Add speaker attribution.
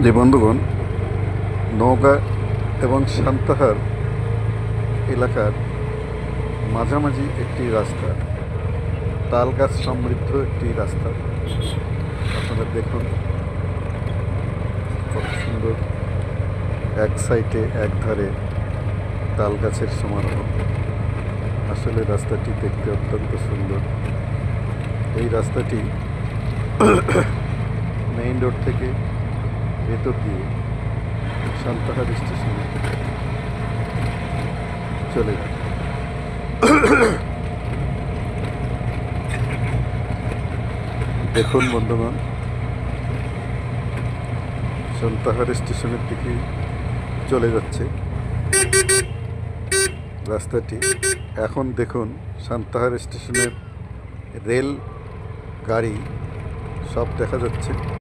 Speaker 1: যে বন্ধুগণ, নওগাঁ এবং সান্তাহার এলাকার মাঝামাঝি একটি রাস্তা, তাল গাছ সমৃদ্ধ একটি রাস্তা। আপনারা দেখুন কত সুন্দর, এক সাইডে এক ধারে তাল গাছের সমারোহ। আসলে রাস্তাটি দেখতে অত্যন্ত সুন্দর। এই রাস্তাটি মেইন রোড থেকে ভেতর দিয়ে সান্তাহার স্টেশনে চলে যায়। দেখুন বন্ধুগণ, সান্তাহার স্টেশনের দিকে চলে যাচ্ছে রাস্তাটি। এখন দেখুন সান্তাহার স্টেশনের রেল গাড়ি সব দেখা যাচ্ছে।